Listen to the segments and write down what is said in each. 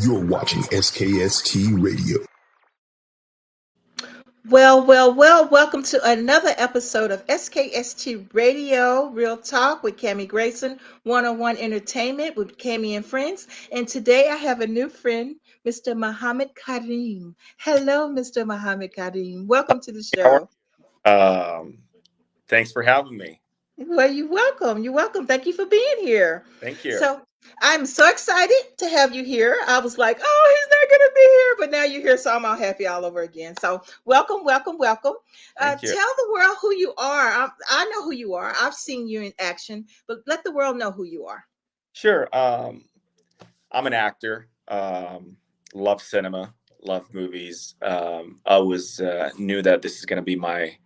You're watching SKST Radio. Well, welcome to another episode of SKST Radio, Real Talk with Cammie Grayson, 101 Entertainment with Cammie and Friends. And today I have a new friend, Mr. Mohamed Karim. Hello, Mr. Mohamed Karim. Welcome to the How show. are Thanks for having me. Well, you're welcome. You're welcome. Thank you for being here. Thank you. So I'm so excited to have you here. I was like, oh, he's not going to be here, but now you're here, so I'm all happy all over again. So welcome, welcome, welcome. Thank you. Tell the world who you are. I know who you are. I've seen you in action, but let the world know who you are. Sure. I'm an actor. Love cinema. Love movies. I always knew that this is going to be my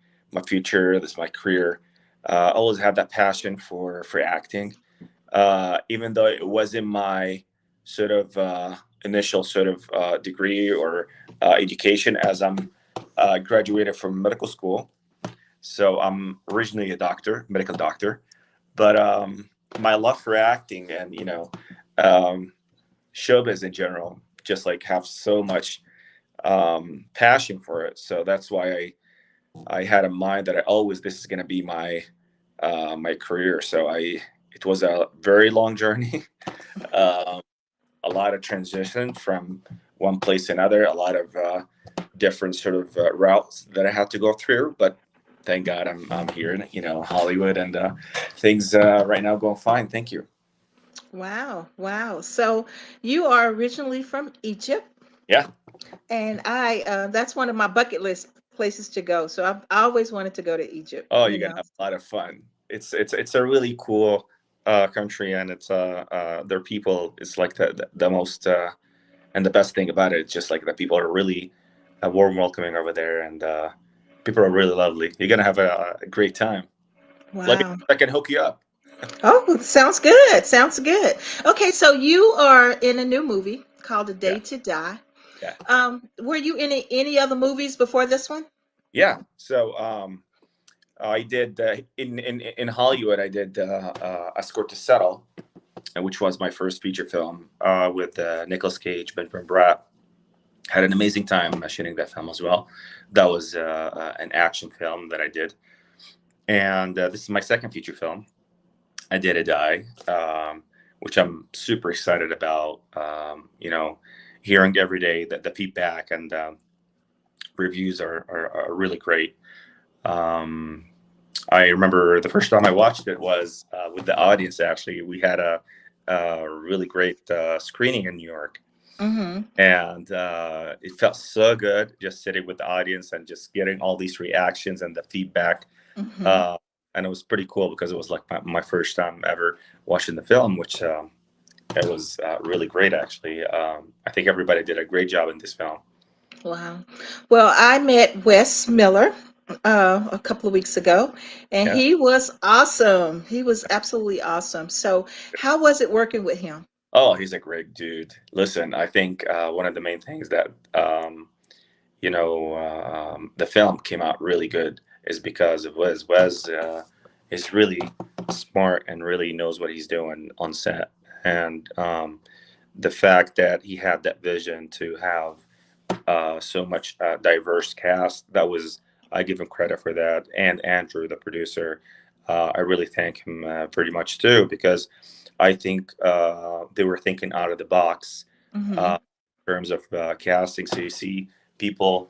future. This is my career. Always had that passion for acting. Even though it wasn't my sort of initial sort of degree or education, as I'm graduated from medical school. So I'm originally a doctor, medical doctor, but my love for acting and um, showbiz in general, just like have so much passion for it. So that's why I had in mind that I always this is going to be my career. So it was a very long journey, um, a lot of transition from one place to another, a lot of different sort of routes that I had to go through. But thank God I'm here in Hollywood, and things right now going fine. Thank you. Wow, wow. So you are originally from Egypt, Yeah. and that's one of my bucket list places to go. So I always wanted to go to Egypt, Oh, you you're gonna know. have a lot of fun. It's a really cool country, and it's their people is like the most and the best thing about it. It's just like the people are really warm welcoming over there, and people are really lovely. You're gonna have a great time. Let me Wow. know if I can hook you up. Oh, sounds good. Sounds good. Okay, so you are in a new movie called A Yeah, Day to Die. yeah, Were you in any other movies before this one? yeah. So I did in Hollywood. I did Escort to Settle, which was my first feature film with Nicolas Cage, Ben Brat. Had an amazing time shooting that film as well. That was an action film that I did, and this is my second feature film. I did a die, which I'm super excited about. Hearing every day that the feedback and reviews are really great. Um, I remember the first time I watched it was with the audience. Actually, we had a really great screening in New York, Mm-hmm. and it felt so good just sitting with the audience and just getting all these reactions and the feedback. Mm-hmm. uh, and it was pretty cool because it was like my first time ever watching the film, which it was really great actually. I think everybody did a great job in this film. Wow. Well, I met Wes Miller a couple of weeks ago, and Yeah. he was awesome. He was absolutely awesome. So, how was it working with him? Oh, he's a great dude. Listen, I think one of the main things that the film came out really good is because of Wes. Wes is really smart and really knows what he's doing on set, and the fact that he had that vision to have so much diverse cast, that was, I give him credit for that, and Andrew, the producer, I really thank him pretty much too, because I think they were thinking out of the box Mm-hmm. in terms of casting. So you see people,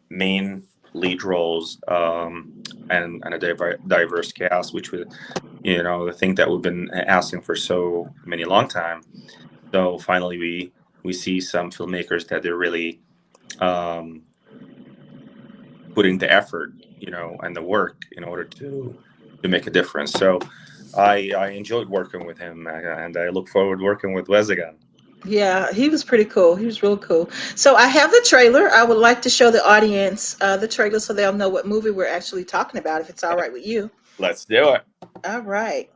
main lead roles, and a diverse cast, which was, the thing that we've been asking for so many long time. So finally, we see some filmmakers that they're really um, putting the effort, and the work in order to make a difference. So I enjoyed working with him, and I look forward to working with Wes again. Yeah, he was pretty cool. He was real cool. So I have the trailer. I would like to show the audience the trailer so they'll know what movie we're actually talking about, if it's all right with you. Let's do it. All right.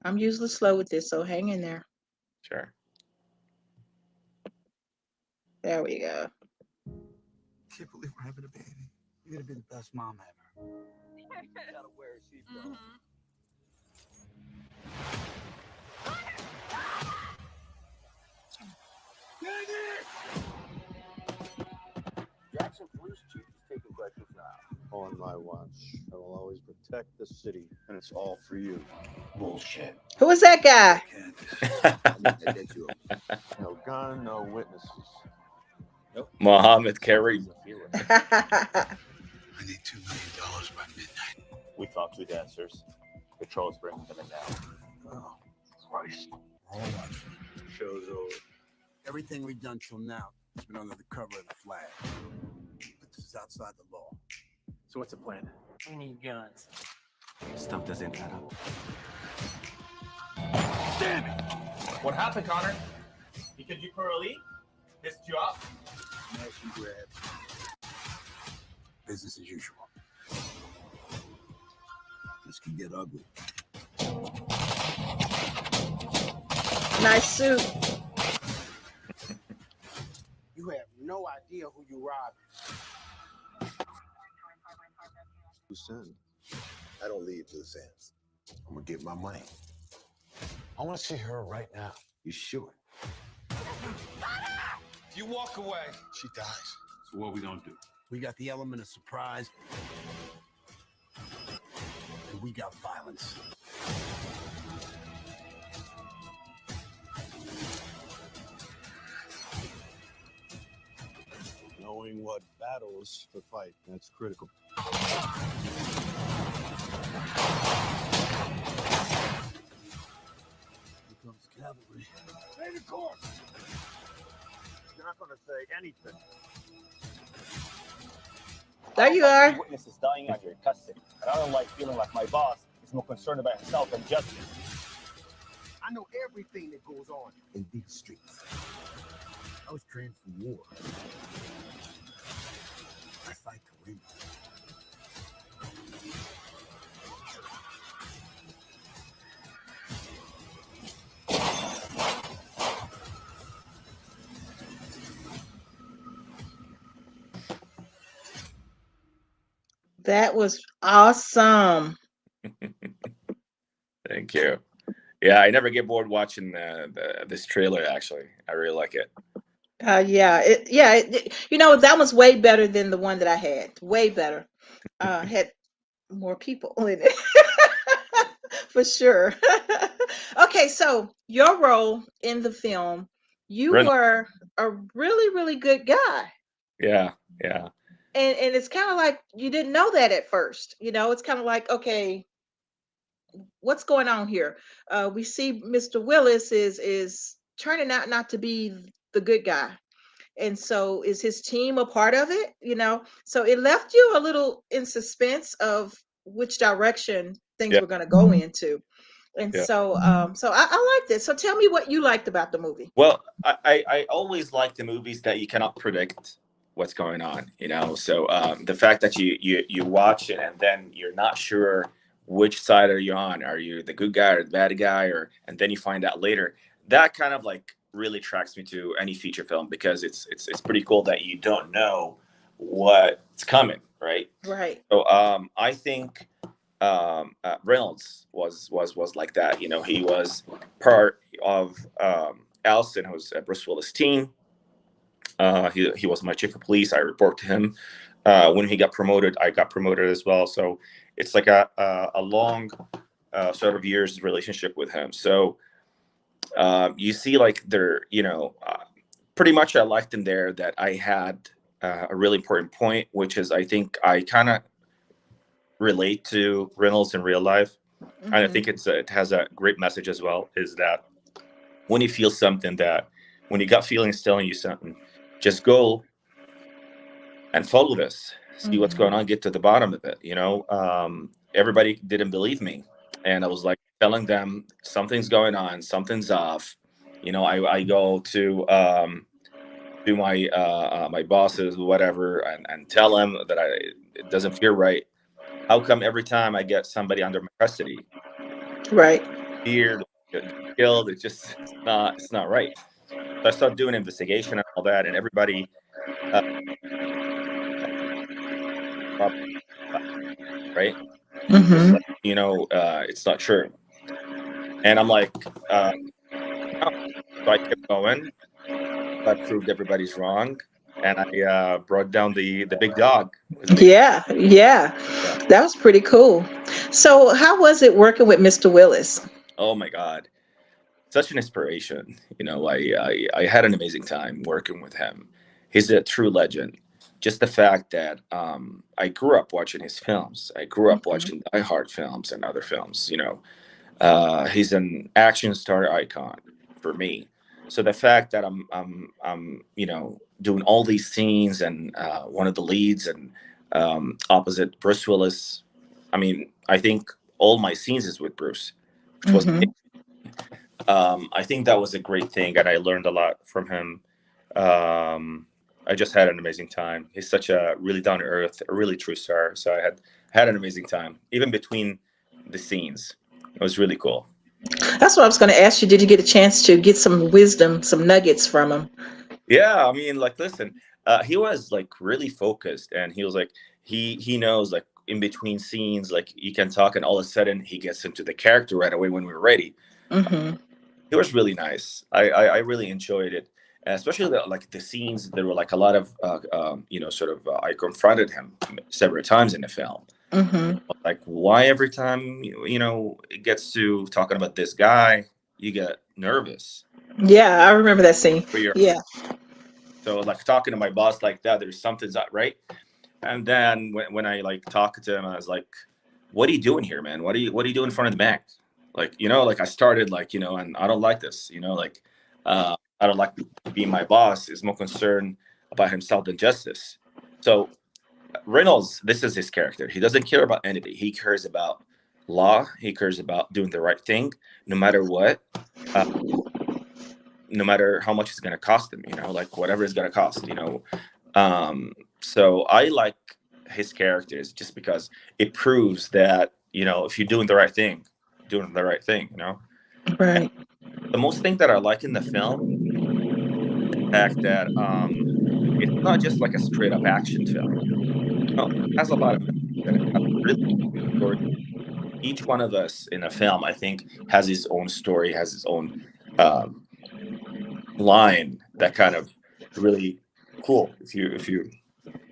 I'm usually slow with this, so hang in there. Sure. There we go. Can't believe we're having a baby. You're gonna be the best mom ever. You gotta wear a seatbelt. watch. I will always protect the city, and it's all for you. Bullshit. Who is that guy? No gun, no witnesses. Nope. Mohamed Karim. Doesn't feel it. I need $2 million by midnight. We found 2 dancers. Patrol's bringing them in now. Oh, Christ. Hold on. Show's over. Everything we've done till now has been under the cover of the flag. But this is outside the law. So what's the plan? We need guns. Stuff doesn't add up. Damn it! What happened, Connor? Because you Curly pissed you off? Smash and grab. Business as usual. This can get ugly. Nice suit. You have no idea who you robbed. Loose end. I don't leave loose ends. I'm gonna get my money. I want to see her right now. You sure? If you walk away, She dies. So what are we gonna do? We got the element of surprise. And we got violence. Knowing what battles to fight, that's critical. Here comes cavalry. Stay the course. You're not going to say anything. There you are. Witnesses dying under your custody. And I don't like feeling like my boss is more concerned about himself than justice. I know everything that goes on in these streets. I was trained for war. I fight to win. That was awesome. Thank you. Yeah, I never get bored watching this trailer. Actually, I really like it. That was way better than the one that I had. Way better. Had more people in it. For sure. Okay, so your role in the film, you Reynolds. were a really, really good guy. Yeah. And it's kind of like you didn't know that at first. It's kind of like, okay, what's going on here? We see Mr. Willis is turning out not to be the good guy. And so is his team a part of it? So it left you a little in suspense of which direction things Yeah. were going to go into. And Yeah. so I liked it. So tell me what you liked about the movie. Well, I always like the movies that you cannot predict what's going on. So the fact that you watch it and then you're not sure which side are you on. Are you the good guy or the bad guy? And then you find out later. That kind of like really attracts me to any feature film because it's pretty cool that you don't know what's coming, right? Right. So I think Reynolds was like that. He was part of Allison, who's Bruce Willis' team. He was my chief of police. I report to him. When he got promoted, I got promoted as well. So it's like a long sort of years relationship with him. So you see, like pretty much I liked him there. That I had a really important point, which is I think I kind of relate to Reynolds in real life, and I think it has a great message as well. Is that when you feel something, that when you got feelings telling you something, just go and follow this, see what's going on, get to the bottom of it. Everybody didn't believe me, and I was like telling them something's going on, something's off. I go to my bosses, whatever, and tell them that it doesn't feel right. How come every time I get somebody under my custody, Right. here, killed, it's not right. So I started doing investigation and all that, and everybody, right? It's like, it's not true. And I'm like, no. So I kept going. I proved everybody's wrong. and I brought down the big dog. It was amazing. Yeah, yeah. Yeah. That was pretty cool. So, how was it working with Mr. Willis? Oh my God, such an inspiration. I had an amazing time working with him. He's a true legend. Just the fact that I grew up watching his films. I grew up Hmm. watching Die Hard films and other films. He's an action star icon for me. So the fact that I'm doing all these scenes and one of the leads and opposite Bruce Willis. I mean, I think all my scenes is with Bruce, which was Hmm. I think that was a great thing, and I learned a lot from him. I just had an amazing time. He's such a really down to earth, a really true star. So I had an amazing time, even between the scenes. It was really cool. That's what I was going to ask you. Did you get a chance to get some wisdom, some nuggets from him? Yeah, I mean, like, listen, he was like really focused, and he was like, he knows like in between scenes, like you can talk, and all of a sudden he gets into the character right away when we're ready. Hmm. It was really nice. I really enjoyed it, especially like the scenes. There were like a lot of I confronted him several times in the film. Hmm. Like, why every time it gets to talking about this guy, you get nervous Yeah, I remember that scene. for your Yeah. so like talking to my boss like that. There's something's not right. And then when I like talked to him, I was like, "What are you doing here, man? What are you doing in front of the bank?" Like, like I started like, and I don't like this, like I don't like being my boss is more concerned about himself than justice. So Reynolds, this is his character. He doesn't care about anything. He cares about law. He cares about doing the right thing, no matter what, uh, no matter how much it's going to cost him, like whatever it's going to cost. So I like his characters just because it proves that, if you're doing the right thing, doing the right thing. Right. The most thing that I like in the film, the fact that it's not just like a straight up action film. No, it has a lot of and it has really story. Each one of us in a film, I think, has his own story, has his own um, line that kind of really cool. If you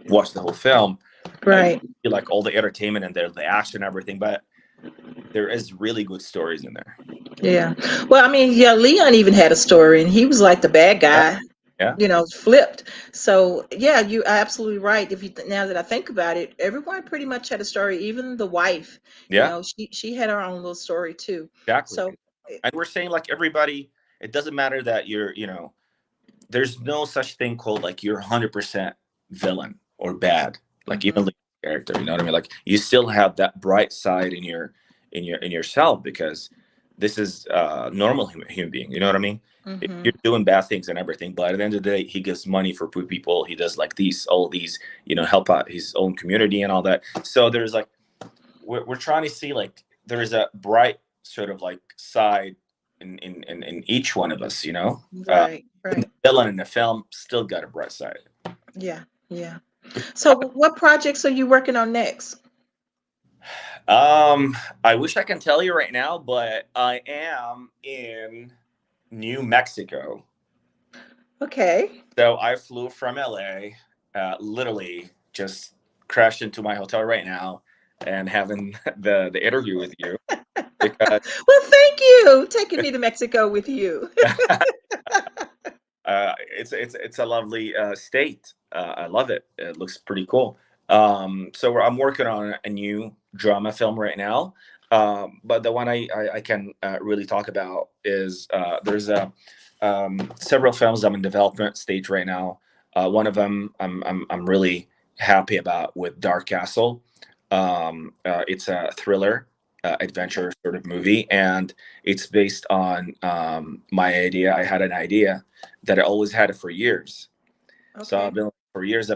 watch the whole film, Right. you like all the entertainment and the action and everything, but there is really good stories in there. Yeah. Well, I mean, yeah, Leon even had a story, and he was like the bad Yeah, guy, yeah, flipped. So, yeah, you are absolutely right. If you now that I think about it, everyone pretty much had a story. Even the wife, yeah, she had her own little story too. exactly. So, And we're saying like everybody, it doesn't matter that there's no such thing called like you're 100% villain or bad. Like hmm. even the character, you know what I mean? Like you still have that bright side in yourself because this is normal human being. You know what I mean? Hmm. You're doing bad things and everything, but at the end of the day, he gives money for poor people. He does like all these, help out his own community and all that. So there's like we're trying to see like there is a bright sort of like side in each one of us. Right, The right. villain in the film still got a bright side. Yeah, yeah. So, what projects are you working on next? I wish I can tell you right now, but I am in New Mexico. Okay. So I flew from LA, literally just crashed into my hotel right now and having the interview with you because Well, thank you taking me to Mexico with you. it's a lovely state. I love it. It looks pretty cool. So I'm working on a new drama film right now. But the one I can really talk about is there's several films I'm in development stage right now. One of them I'm really happy about with Dark Castle. It's a thriller adventure sort of movie, and it's based on my idea. I had an idea that I always had it for years. So Okay. I've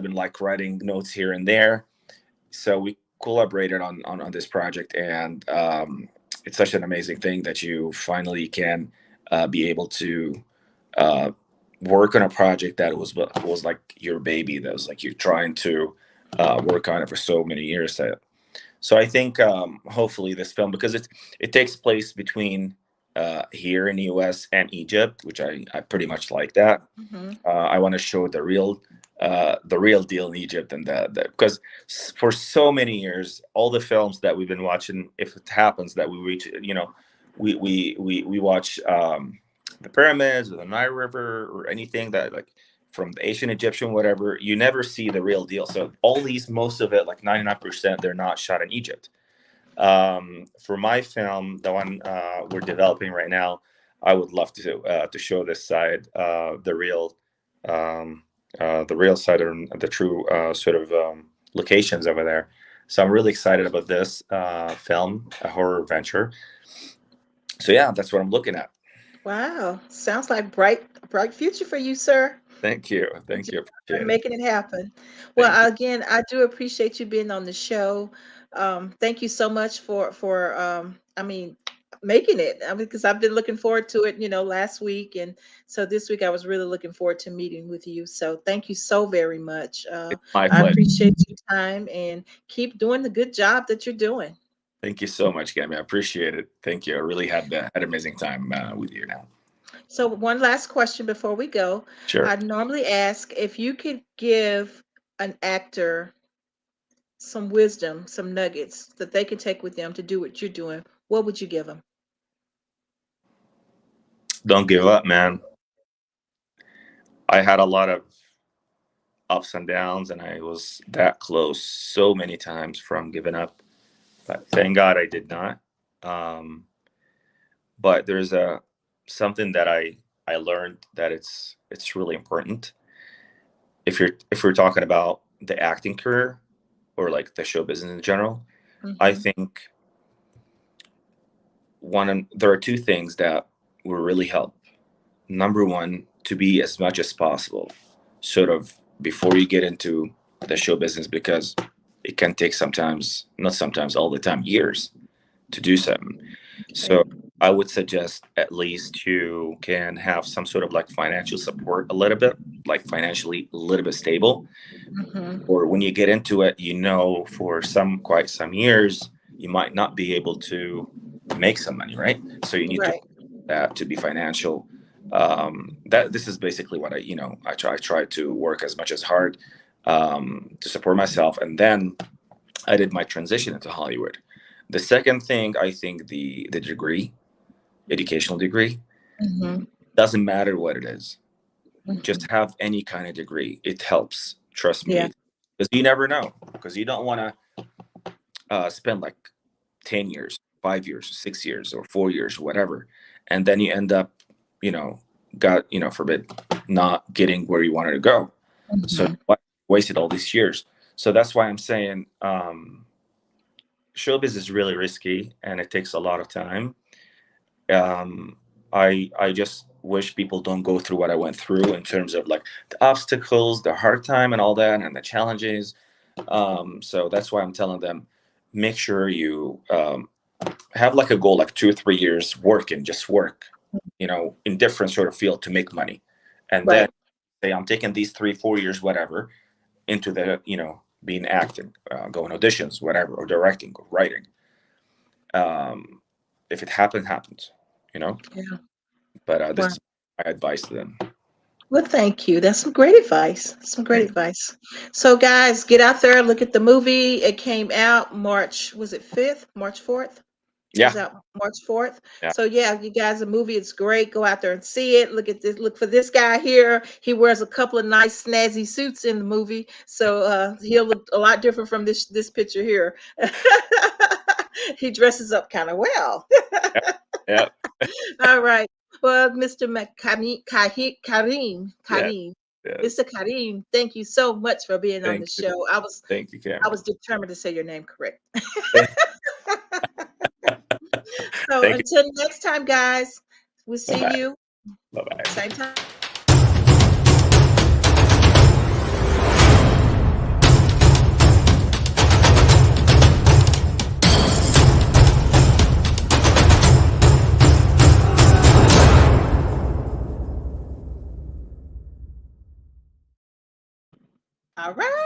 been like writing notes here and there. So we collaborated on this project, and it's such an amazing thing that you finally can be able to uh, work on a project that was like your baby. That was like you're trying to work on it for so many years. So I think hopefully this film, because it takes place between here in the U.S. and Egypt, which I pretty much like that. Hmm. I want to show the real the real deal in Egypt, and because for so many years, all the films that we've been watching, if it happens that we reach, we watch the pyramids or the Nile River or anything that like from the ancient Egyptian, whatever, you never see the real deal. So all these, most of it, like 99%, they're not shot in Egypt. For my film, the one we're developing right now, I would love to show this side, the real side and the true sort of locations over there. So I'm really excited about this film, a horror adventure. So yeah, that's what I'm looking at. Wow, sounds like bright future for you, sir. Thank you. Thank you for Appreciate it. making it happen. Thank Well, you. again, I do appreciate you being on the show. Thank you so much for I mean, making it. I mean, because I've been looking forward to it, last week, and so this week I was really looking forward to meeting with you. So thank you so very much. It's my I pleasure. appreciate your time and keep doing the good job that you're doing. Thank you so much, Gabby. I appreciate it. Thank you. I really had an amazing time with you now. So one last question before we go. Sure. I normally ask if you could give an actor some wisdom, some nuggets that they can take with them to do what you're doing, what would you give them? Don't give up, man. I had a lot of ups and downs, and I was that close so many times from giving up. But thank God I did not. But there's something that I learned that it's really important. If we're talking about the acting career or like the show business in general, I think there are two things that will really help. Number one, to be as much as possible, sort of before you get into the show business, because it can take not sometimes, all the time, years to do something. So I would suggest at least you can have some sort of like financial support a little bit, like financially a little bit stable. Or when you get into it, for quite some years, you might not be able to make some money, right? So you need to be financial. This is basically what I try to work as much as hard to support myself. And then I did my transition into Hollywood. The second thing, I think the degree, educational degree, doesn't matter what it is. Just have any kind of degree. It helps. Trust me. Because you never know. Because you don't want to spend like 10 years, 5 years, 6 years, or 4 years, whatever. And then you end up, forbid, not getting where you wanted to go. So wasted all these years. So that's why I'm saying showbiz is really risky and it takes a lot of time. I just wish people don't go through what I went through in terms of like the obstacles, the hard time and all that, and the challenges. So that's why I'm telling them, make sure you have like a goal, like 2 or 3 years just work, in different sort of field to make money. And then say, I'm taking these 3-4 years, whatever, into the, being acting, going auditions, whatever, or directing, or writing. If it happens, Yeah. But this is my advice to them. Well, thank you. That's some great advice. Advice. So guys, get out there, look at the movie. It came out March 5th? March 4th? Yeah. It was out March 4th. Yeah. So yeah, you guys, the movie is great. Go out there and see it. Look at this. Look for this guy here. He wears a couple of nice snazzy suits in the movie. So he'll look a lot different from this picture here. He dresses up kind of well. Yeah. All right. Well, Mr. Karim. Yes. Mr. Karim, thank you so much for being on the show. Thank you, Cameron. I was determined to say your name correct. So Thank until next time, guys, we'll see Bye-bye. you Bye-bye. same time. All right.